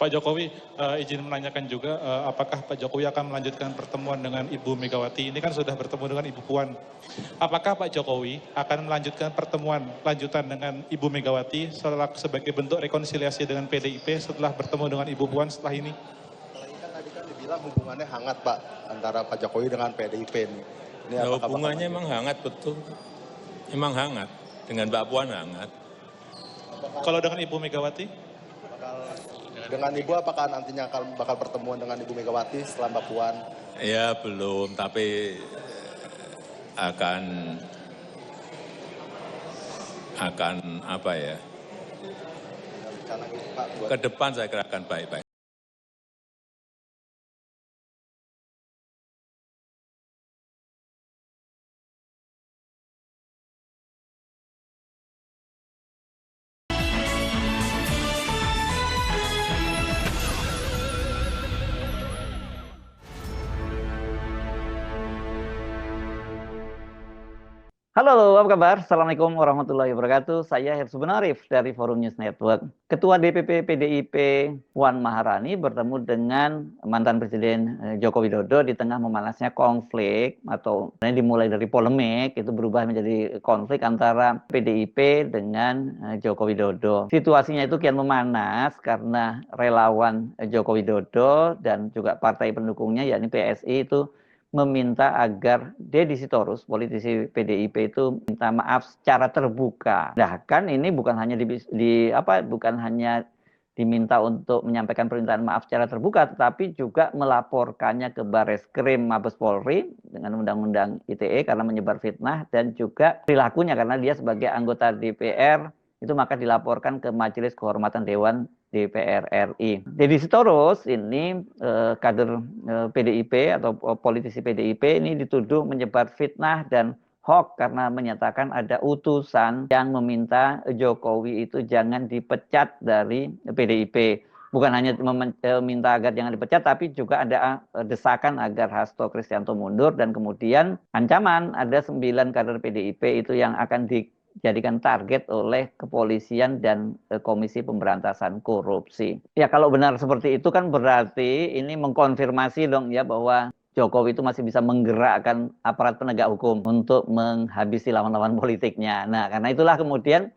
Pak Jokowi, izin menanyakan juga, apakah Pak Jokowi akan melanjutkan pertemuan dengan Ibu Megawati? Ini kan sudah bertemu dengan Ibu Puan. Apakah Pak Jokowi akan melanjutkan pertemuan lanjutan dengan Ibu Megawati sebagai bentuk rekonsiliasi dengan PDIP setelah bertemu dengan Ibu Puan setelah ini? Tadi kan dibilang hubungannya hangat Pak, antara Pak Jokowi dengan PDIP ini. Ya, hubungannya emang hangat betul. Emang hangat. Dengan Mbak Puan hangat. Kalau dengan Ibu Megawati? Dengan Ibu apakah nantinya bakal pertemuan dengan Ibu Megawati setelah Mbak Puan? Ya belum, tapi akan apa ya? Ke depan saya kira akan baik-baik. Halo, apa kabar? Assalamualaikum warahmatullahi wabarakatuh. Saya Hersubun Arif dari Forum News Network. Ketua DPP PDIP Puan Maharani bertemu dengan mantan Presiden Joko Widodo di tengah memanasnya konflik atau dimulai dari polemik itu berubah menjadi konflik antara PDIP dengan Joko Widodo. Situasinya itu kian memanas karena relawan Joko Widodo dan juga partai pendukungnya yakni PSI itu meminta agar Deddy Sitorus, politisi PDIP itu minta maaf secara terbuka. Bahkan ini bukan hanya bukan hanya diminta untuk menyampaikan permintaan maaf secara terbuka, tetapi juga melaporkannya ke Bareskrim Mabes Polri dengan Undang-Undang ITE karena menyebar fitnah dan juga perilakunya karena dia sebagai anggota DPR itu maka dilaporkan ke Majelis Kehormatan Dewan DPR RI. Deddy Sitorus ini kader PDIP atau politisi PDIP ini dituduh menyebar fitnah dan hoax karena menyatakan ada utusan yang meminta Jokowi itu jangan dipecat dari PDIP. Bukan hanya meminta agar jangan dipecat, tapi juga ada desakan agar Hasto Kristianto mundur dan kemudian ancaman ada 9 kader PDIP itu yang akan dijadikan target oleh kepolisian dan Komisi Pemberantasan Korupsi. Ya kalau benar seperti itu kan berarti ini mengkonfirmasi dong ya bahwa Jokowi itu masih bisa menggerakkan aparat penegak hukum untuk menghabisi lawan-lawan politiknya. Nah karena itulah kemudian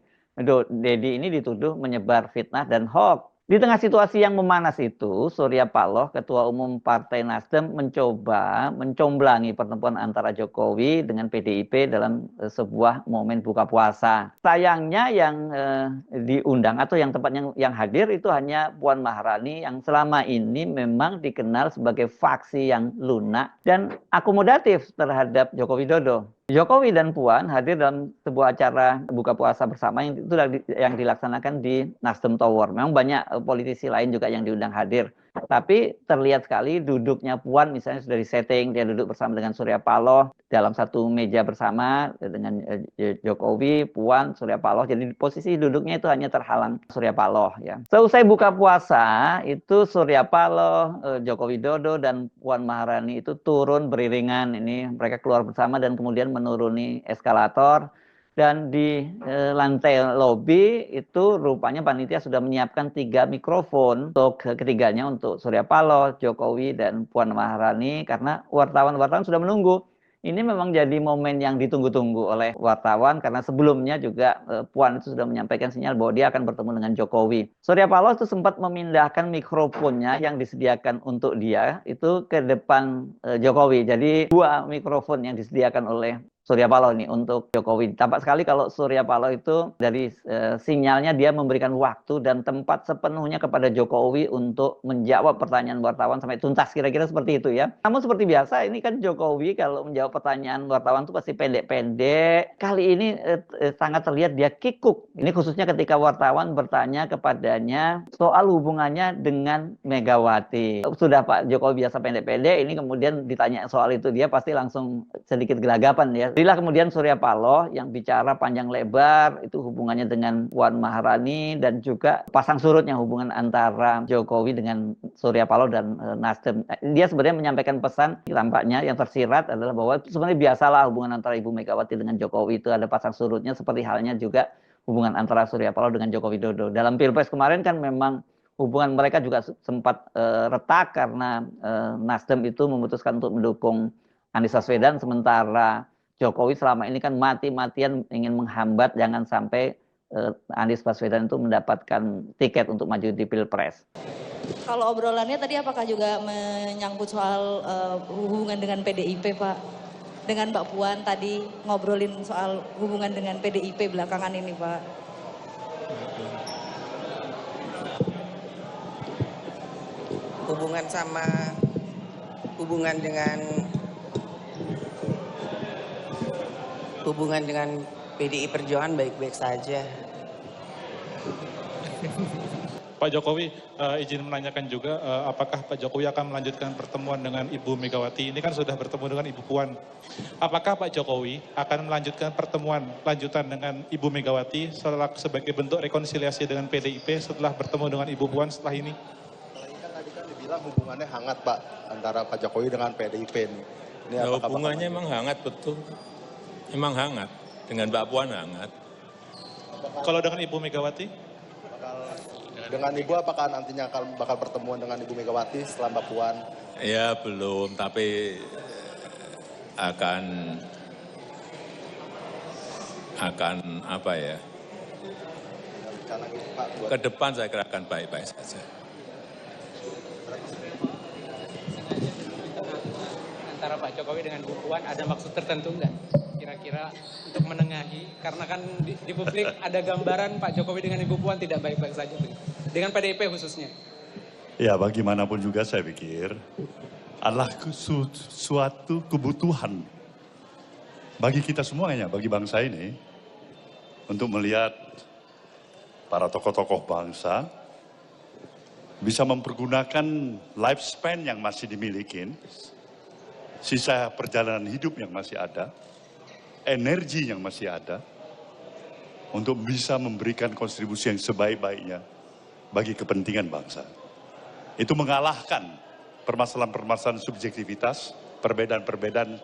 Deddy ini dituduh menyebar fitnah dan hoax. Di tengah situasi yang memanas itu, Surya Paloh, Ketua Umum Partai Nasdem, mencoba mencomblangi pertemuan antara Jokowi dengan PDIP dalam sebuah momen buka puasa. Sayangnya yang diundang atau yang tepatnya yang hadir itu hanya Puan Maharani yang selama ini memang dikenal sebagai faksi yang lunak dan akomodatif terhadap Joko Widodo. Jokowi dan Puan hadir dalam sebuah acara buka puasa bersama yang dilaksanakan di Nasdem Tower. Memang banyak politisi lain juga yang diundang hadir. Tapi terlihat sekali duduknya Puan misalnya sudah disetting, dia duduk bersama dengan Surya Paloh dalam satu meja bersama dengan Jokowi, Puan, Surya Paloh. Jadi posisi duduknya itu hanya terhalang Surya Paloh ya. Seusai buka puasa itu Surya Paloh, Joko Widodo dan Puan Maharani itu turun beriringan. Ini mereka keluar bersama dan kemudian menuruni eskalator. Dan di lantai lobi itu rupanya panitia sudah menyiapkan 3 mikrofon untuk ketiganya, untuk Surya Paloh, Jokowi, dan Puan Maharani karena wartawan-wartawan sudah menunggu. Ini memang jadi momen yang ditunggu-tunggu oleh wartawan karena sebelumnya juga Puan itu sudah menyampaikan sinyal bahwa dia akan bertemu dengan Jokowi. Surya Paloh itu sempat memindahkan mikrofonnya yang disediakan untuk dia itu ke depan Jokowi. Jadi 2 mikrofon yang disediakan oleh Surya Paloh nih untuk Jokowi. Tampak sekali kalau Surya Paloh itu dari sinyalnya dia memberikan waktu dan tempat sepenuhnya kepada Jokowi untuk menjawab pertanyaan wartawan sampai tuntas, kira-kira seperti itu ya. Namun seperti biasa ini kan Jokowi kalau menjawab pertanyaan wartawan itu pasti pendek-pendek. Kali ini sangat terlihat dia kikuk. Ini khususnya ketika wartawan bertanya kepadanya soal hubungannya dengan Megawati. Sudah Pak Jokowi biasa pendek-pendek, ini kemudian ditanya soal itu dia pasti langsung sedikit gelagapan ya. Inilah kemudian Surya Paloh yang bicara panjang lebar itu hubungannya dengan Puan Maharani dan juga pasang surutnya hubungan antara Jokowi dengan Surya Paloh dan Nasdem. Dia sebenarnya menyampaikan pesan tampaknya yang tersirat adalah bahwa sebenarnya biasalah hubungan antara Ibu Megawati dengan Jokowi itu ada pasang surutnya seperti halnya juga hubungan antara Surya Paloh dengan Joko Widodo. Dalam Pilpres kemarin kan memang hubungan mereka juga sempat retak karena Nasdem itu memutuskan untuk mendukung Anies Baswedan, sementara Jokowi selama ini kan mati-matian ingin menghambat jangan sampai Anies Baswedan itu mendapatkan tiket untuk maju di Pilpres. Kalau obrolannya tadi apakah juga menyangkut soal hubungan dengan PDIP, Pak? Dengan Mbak Puan tadi ngobrolin soal hubungan dengan PDIP belakangan ini, Pak. Hubungan dengan PDI Perjuangan baik-baik saja. Pak Jokowi, izin menanyakan juga, apakah Pak Jokowi akan melanjutkan pertemuan dengan Ibu Megawati? Ini kan sudah bertemu dengan Ibu Puan. Apakah Pak Jokowi akan melanjutkan pertemuan lanjutan dengan Ibu Megawati sebagai bentuk rekonsiliasi dengan PDIP setelah bertemu dengan Ibu Puan setelah ini? Tadi kan dibilang hubungannya hangat Pak antara Pak Jokowi dengan PDIP ini. Ya, hubungannya emang hangat betul. Emang hangat. Dengan Mbak Puan hangat. Kalau dengan Ibu Megawati? Dengan Ibu apakah nantinya bakal pertemuan dengan Ibu Megawati setelah Mbak Puan? Ya belum, tapi akan apa ya? Rencana gitu Pak buat Ke depan saya kira akan baik-baik saja. Antara Pak Jokowi dengan Bu Puan ada maksud tertentu nggak? Kira-kira untuk menengahi, karena kan di publik ada gambaran Pak Jokowi dengan Ibu Puan tidak baik-baik saja, dengan PDIP khususnya. Ya bagaimanapun juga saya pikir adalah suatu kebutuhan bagi kita semuanya, bagi bangsa ini, untuk melihat para tokoh-tokoh bangsa bisa mempergunakan lifespan yang masih dimiliki, sisa perjalanan hidup yang masih ada, energi yang masih ada, untuk bisa memberikan kontribusi yang sebaik-baiknya bagi kepentingan bangsa. Itu mengalahkan permasalahan-permasalahan subjektivitas, perbedaan-perbedaan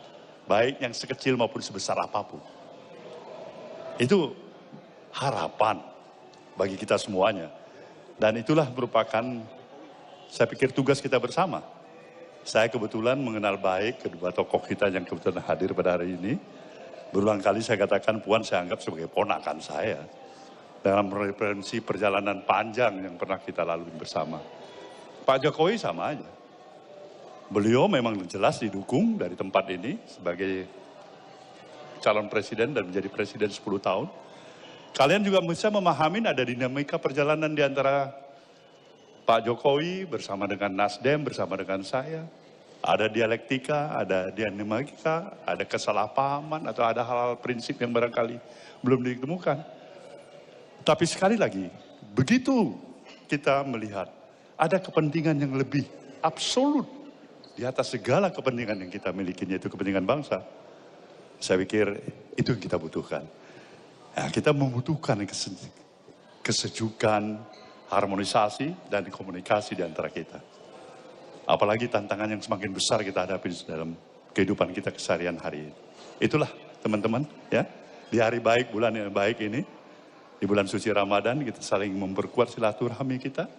baik yang sekecil maupun sebesar apapun. Itu harapan bagi kita semuanya. Dan itulah merupakan, saya pikir, tugas kita bersama. Saya kebetulan mengenal baik kedua tokoh kita yang kebetulan hadir pada hari ini. Berulang kali saya katakan Puan saya anggap sebagai ponakan saya. Dalam referensi perjalanan panjang yang pernah kita lalui bersama. Pak Jokowi sama aja. Beliau memang jelas didukung dari tempat ini sebagai calon presiden dan menjadi presiden 10 tahun. Kalian juga bisa memahami ada dinamika perjalanan di antara Pak Jokowi bersama dengan Nasdem, bersama dengan saya. Ada dialektika, ada dinamika, ada kesalahpahaman, atau ada hal-hal prinsip yang barangkali belum ditemukan. Tapi sekali lagi, begitu kita melihat ada kepentingan yang lebih absolut di atas segala kepentingan yang kita miliki, yaitu kepentingan bangsa. Saya pikir itu yang kita butuhkan. Nah, kita membutuhkan kesejukan, harmonisasi, dan komunikasi di antara kita. Apalagi tantangan yang semakin besar kita hadapi dalam kehidupan kita keseharian hari ini. Itulah teman-teman ya, di hari baik, bulan yang baik ini, di bulan suci Ramadan kita saling memperkuat silaturahmi kita.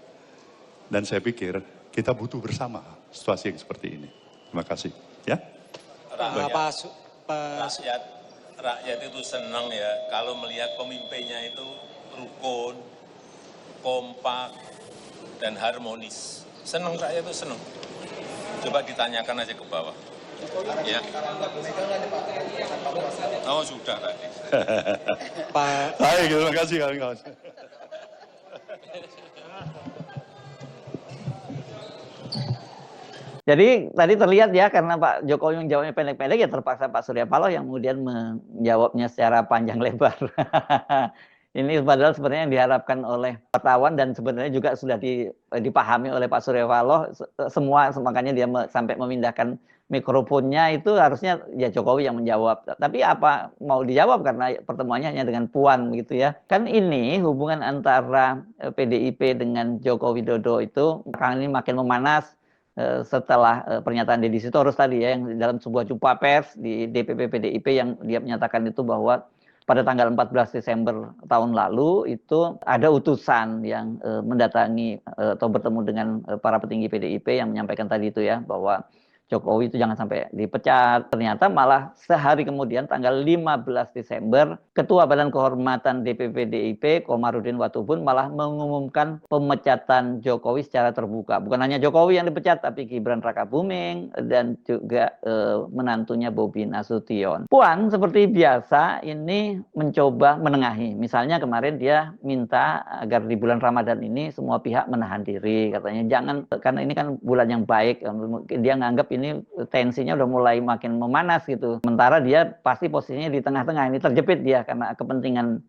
Dan saya pikir kita butuh bersama situasi yang seperti ini. Terima kasih ya. Rakyat itu senang ya kalau melihat pemimpinnya itu rukun, kompak, dan harmonis. Senang, rakyat itu senang. Coba ditanyakan aja ke bawah. Ya. Oh sudah tadi. Baik, terima kasih kawan-kawan. Jadi tadi terlihat ya, karena Pak Jokowi menjawabnya pendek-pendek, ya terpaksa Pak Surya Paloh yang kemudian menjawabnya secara panjang lebar. Ini padahal sebenarnya yang diharapkan oleh wartawan dan sebenarnya juga sudah dipahami oleh Pak Surya Paloh semua, makanya dia sampai memindahkan mikrofonnya itu harusnya ya Jokowi yang menjawab. Tapi apa mau dijawab karena pertemuannya hanya dengan Puan gitu ya. Kan ini hubungan antara PDIP dengan Joko Widodo itu sekarang ini makin memanas setelah pernyataan Deddy Sitorus tadi ya, yang dalam sebuah jumpa pers di DPP PDIP yang dia menyatakan itu bahwa pada tanggal 14 Desember tahun lalu itu ada utusan yang mendatangi atau bertemu dengan para petinggi PDIP yang menyampaikan tadi itu ya, bahwa Jokowi itu jangan sampai dipecat. Ternyata malah sehari kemudian tanggal 15 Desember, Ketua Badan Kehormatan DPP PDIP Komarudin Watubun malah mengumumkan pemecatan Jokowi secara terbuka. Bukan hanya Jokowi yang dipecat, tapi Gibran Rakabuming dan juga menantunya Bobi Nasution. Puan seperti biasa ini mencoba menengahi. Misalnya kemarin dia minta agar di bulan Ramadan ini semua pihak menahan diri, katanya jangan, karena ini kan bulan yang baik. Dia nganggap ini tensinya udah mulai makin memanas gitu. Sementara dia pasti posisinya di tengah-tengah, ini terjepit dia karena kepentingan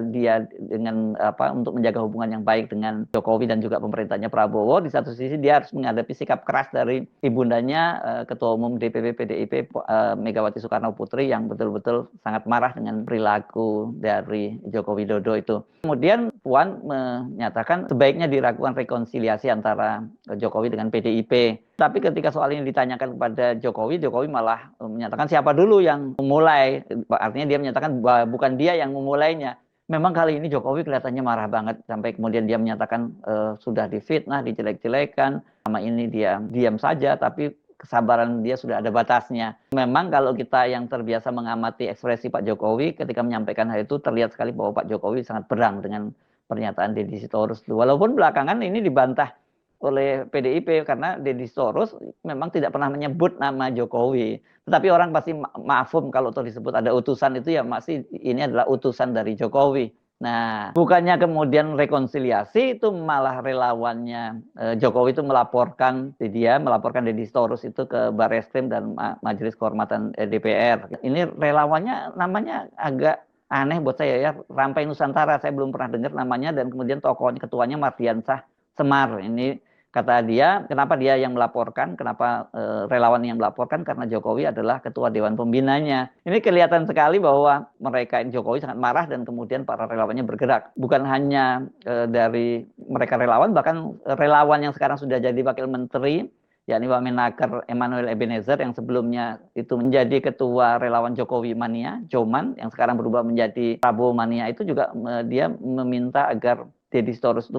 dia dengan untuk menjaga hubungan yang baik dengan Jokowi dan juga pemerintahnya Prabowo. Di satu sisi dia harus menghadapi sikap keras dari ibundanya Ketua Umum DPP PDIP Megawati Soekarno Putri yang betul-betul sangat marah dengan perilaku dari Joko Widodo itu. Kemudian Puan menyatakan sebaiknya dilakukan rekonsiliasi antara Jokowi dengan PDIP. Tapi ketika soal ini ditanyakan kepada Jokowi, Jokowi malah menyatakan siapa dulu yang memulai. Artinya dia menyatakan bahwa bukan dia yang memulainya. Memang kali ini Jokowi kelihatannya marah banget. Sampai kemudian dia menyatakan sudah difitnah, dijelek-jelekan. Selama ini dia diam saja, tapi kesabaran dia sudah ada batasnya. Memang kalau kita yang terbiasa mengamati ekspresi Pak Jokowi ketika menyampaikan hal itu, terlihat sekali bahwa Pak Jokowi sangat berang dengan pernyataan Deddy Sitorus. Walaupun belakangan ini dibantah oleh PDIP karena Deddy Sitorus memang tidak pernah menyebut nama Jokowi. Tetapi orang pasti mafhum kalau disebut ada utusan itu ya masih ini adalah utusan dari Jokowi. Nah, bukannya kemudian rekonsiliasi, itu malah relawannya Jokowi itu melaporkan Deddy Sitorus itu ke Barreskrim dan Majelis Kehormatan DPR. Ini relawannya namanya agak aneh buat saya ya, Rampai Nusantara, saya belum pernah dengar namanya, dan kemudian tokohnya ketuanya Mardiansah Semar. Ini kata dia, kenapa dia yang melaporkan, kenapa relawan yang melaporkan, karena Jokowi adalah ketua Dewan Pembinanya. Ini kelihatan sekali bahwa mereka Jokowi sangat marah dan kemudian para relawannya bergerak. Bukan hanya dari mereka relawan, bahkan relawan yang sekarang sudah jadi wakil menteri, yakni Wamenaker Emmanuel Ebenezer yang sebelumnya itu menjadi ketua relawan Jokowi Mania, Joman, yang sekarang berubah menjadi Prabowo Mania, itu juga dia meminta agar Deddy Sitorus itu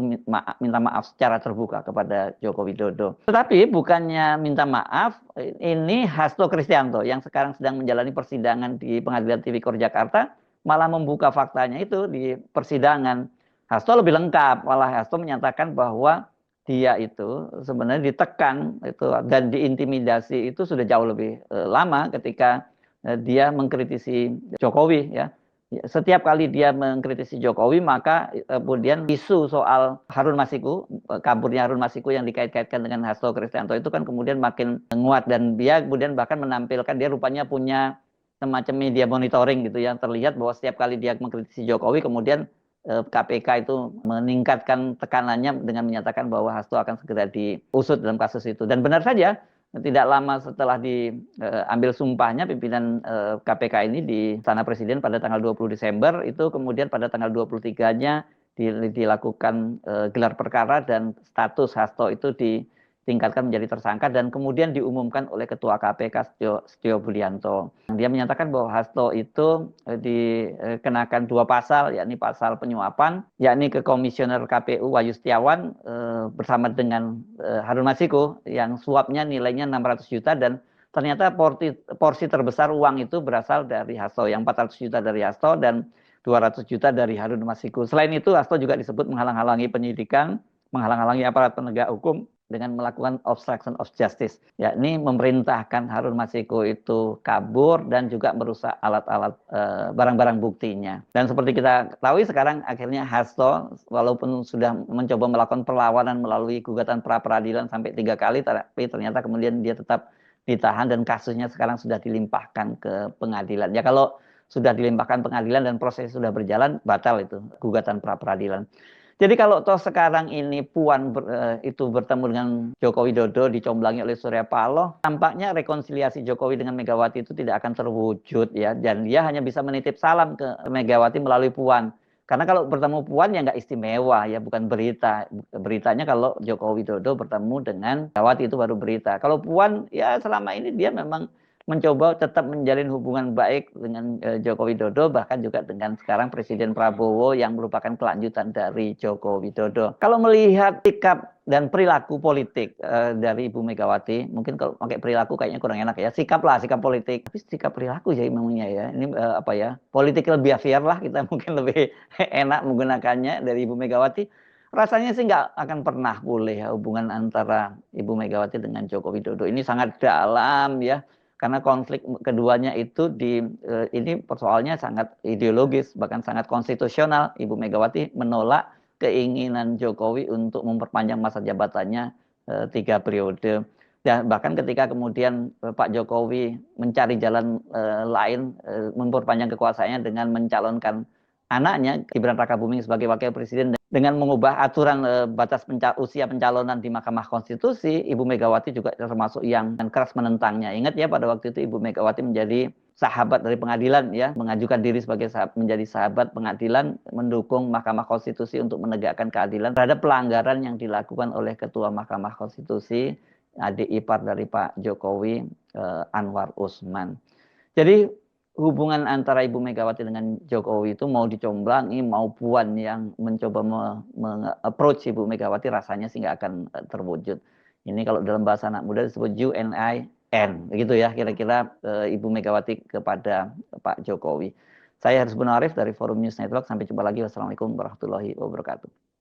minta maaf secara terbuka kepada Joko Widodo. Tetapi bukannya minta maaf, ini Hasto Kristianto yang sekarang sedang menjalani persidangan di Pengadilan Tipikor Jakarta malah membuka faktanya itu di persidangan. Hasto lebih lengkap, malah Hasto menyatakan bahwa dia itu sebenarnya ditekan itu dan diintimidasi itu sudah jauh lebih lama ketika dia mengkritisi Jokowi ya. Setiap kali dia mengkritisi Jokowi, maka kemudian isu soal Harun Masiku, kaburnya Harun Masiku yang dikait-kaitkan dengan Hasto Kristianto itu kan kemudian makin menguat, dan dia kemudian bahkan menampilkan, dia rupanya punya semacam media monitoring gitu yang terlihat bahwa setiap kali dia mengkritisi Jokowi, kemudian KPK itu meningkatkan tekanannya dengan menyatakan bahwa Hasto akan segera diusut dalam kasus itu. Dan benar saja, tidak lama setelah diambil sumpahnya pimpinan KPK ini di Istana Presiden pada tanggal 20 Desember, itu kemudian pada tanggal 23-nya dilakukan gelar perkara dan status Hasto itu ditingkatkan menjadi tersangka dan kemudian diumumkan oleh Ketua KPK Setio Bulianto. Dia menyatakan bahwa Hasto itu dikenakan 2 pasal, yakni pasal penyuapan, yakni ke Komisioner KPU Wahyu Setiawan bersama dengan Harun Masiku yang suapnya nilainya 600 juta dan ternyata porsi terbesar uang itu berasal dari Hasto, yang 400 juta dari Hasto dan 200 juta dari Harun Masiku. Selain itu Hasto juga disebut menghalang-halangi penyidikan, menghalang-halangi aparat penegak hukum dengan melakukan obstruction of justice, yakni memerintahkan Harun Masiku itu kabur dan juga merusak alat-alat barang-barang buktinya. Dan seperti kita ketahui sekarang akhirnya Hasto walaupun sudah mencoba melakukan perlawanan melalui gugatan pra-peradilan sampai 3 kali, tapi ternyata kemudian dia tetap ditahan dan kasusnya sekarang sudah dilimpahkan ke pengadilan. Ya kalau sudah dilimpahkan pengadilan dan proses sudah berjalan, batal itu gugatan pra-peradilan. Jadi kalau toh sekarang ini Puan itu bertemu dengan Joko Widodo dicomblangi oleh Surya Paloh, tampaknya rekonsiliasi Jokowi dengan Megawati itu tidak akan terwujud ya, dan dia hanya bisa menitip salam ke Megawati melalui Puan. Karena kalau bertemu Puan ya nggak istimewa ya, bukan berita. Beritanya kalau Joko Widodo bertemu dengan Megawati itu baru berita. Kalau Puan ya selama ini dia memang mencoba tetap menjalin hubungan baik dengan Joko Widodo, bahkan juga dengan sekarang Presiden Prabowo yang merupakan kelanjutan dari Joko Widodo. Kalau melihat sikap dan perilaku politik dari Ibu Megawati, mungkin kalau pakai perilaku kayaknya kurang enak ya, sikap politik, tapi sikap perilaku ya memangnya ya, ini apa ya, political behavior lah kita mungkin lebih enak menggunakannya dari Ibu Megawati. Rasanya sih nggak akan pernah boleh ya hubungan antara Ibu Megawati dengan Joko Widodo ini sangat dalam ya, karena konflik keduanya itu ini persoalannya sangat ideologis, bahkan sangat konstitusional. Ibu Megawati menolak keinginan Jokowi untuk memperpanjang masa jabatannya 3 periode. Dan bahkan ketika kemudian Pak Jokowi mencari jalan lain memperpanjang kekuasaannya dengan mencalonkan anaknya Gibran Rakabuming sebagai wakil presiden dengan mengubah aturan batas usia pencalonan di Mahkamah Konstitusi, Ibu Megawati juga termasuk yang keras menentangnya. Ingat ya, pada waktu itu Ibu Megawati menjadi sahabat dari pengadilan ya, mengajukan diri sebagai menjadi sahabat pengadilan, mendukung Mahkamah Konstitusi untuk menegakkan keadilan terhadap pelanggaran yang dilakukan oleh Ketua Mahkamah Konstitusi, adik ipar dari Pak Jokowi, Anwar Usman. Jadi hubungan antara Ibu Megawati dengan Jokowi itu mau dicomblangi, mau Puan yang mencoba approach Ibu Megawati, rasanya sih nggak akan terwujud. Ini kalau dalam bahasa anak muda disebut UNIN, begitu ya kira-kira Ibu Megawati kepada Pak Jokowi. Saya Herzubun Arif dari Forum News Network. Sampai jumpa lagi. Wassalamualaikum warahmatullahi wabarakatuh.